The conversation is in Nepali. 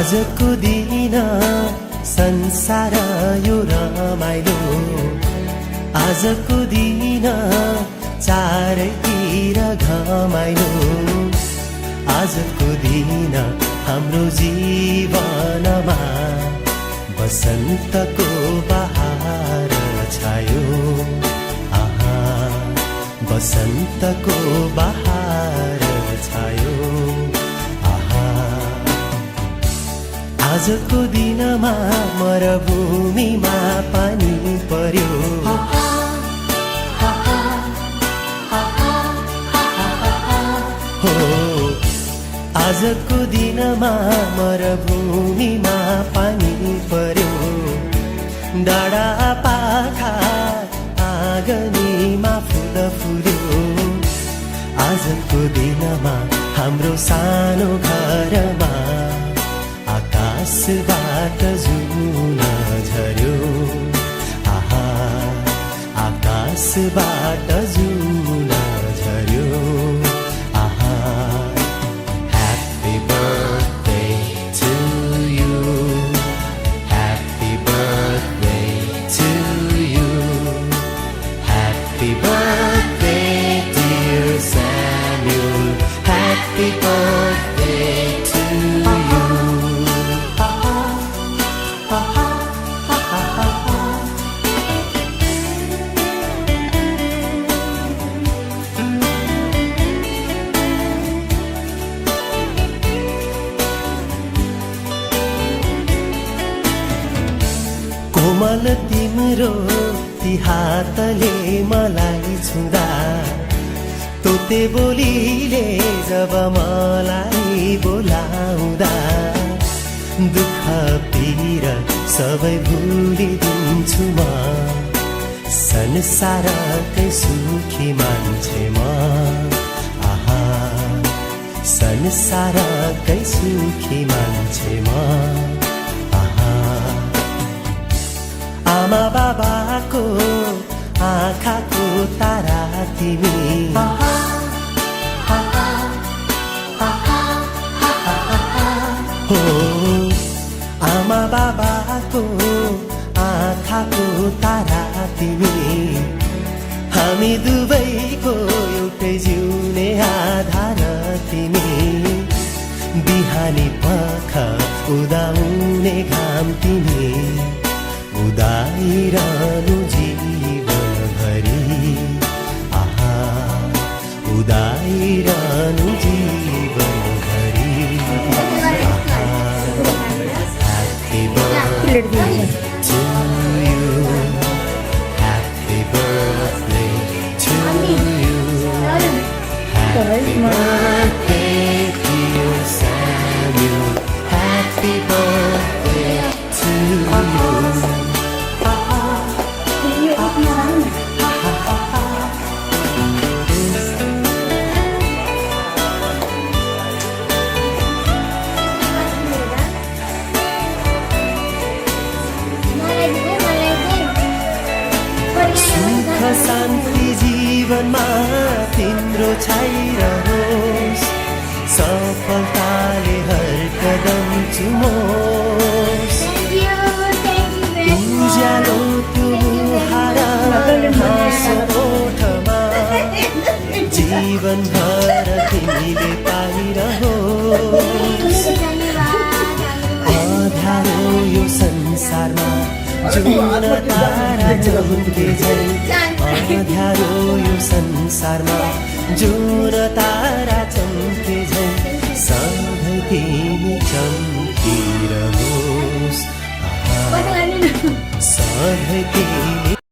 आजको दिन संसार यो रमाइलो, आजको दिन चारैतिर घमाइलो, आजको दिन हाम्रो जीवनमा बसन्तको बहार छायो। आहा, बसन्तको बहार छायो। आहा, आजको दिनमा मरुभूमिमा पानी पर्यो। हो, आजको दिनमा मरुभूमिमा पानी पर्यो। डाँडा पाखा आँगनीमा फुल फुल्यो। आजको दिनमा हाम्रो सानो घरमा आकाशबाट जुन झर्यो। आहा, आकाशबाट जुन झर्यो। आहा, happy birthday to you, happy birthday to you, happy birthday dear Samuel, happy birthday to you. कोमल तिम्रो ती हातले मलाई छुँदा, तोते बोलीले जब मलाई बोलाउँदा, दुःख पीर सबै भुलिदिन्छु म। संसारकै सुखी मान्छे म। आहा, संसारकै सुखी मान्छे म। आमा बाबाको आँखाको तारा तिमी। हो, आमा बाबाको आँखाको तारा तिमी। हामी दुवैको एउटै जिउने आधार तिमी। बिहानी पख उदाउने घाम तिमी। उदाइरहनु जीवनभरि। आहा, उदाइरहनु जीवनभरि। आहा, happy birthday to you, happy birthday to you, happy birthday dear Samuel, happy birthday to you. सुख शान्ति जीवनमा तिम्रो छाइरहोस्। सफलताले हर कदम चुमोस्। उज्यालो त्यो मुहार हाँस ओठमा जीवनभर तिमीले पाइरहोस्। अँध्यारो यो संसारमा जुन तारा चम्के झै। अँध्यारो यो संसारमा जुन तारा चम्के झै। सधैँ तिमी चम्किरहोस्। सधैँ तिमी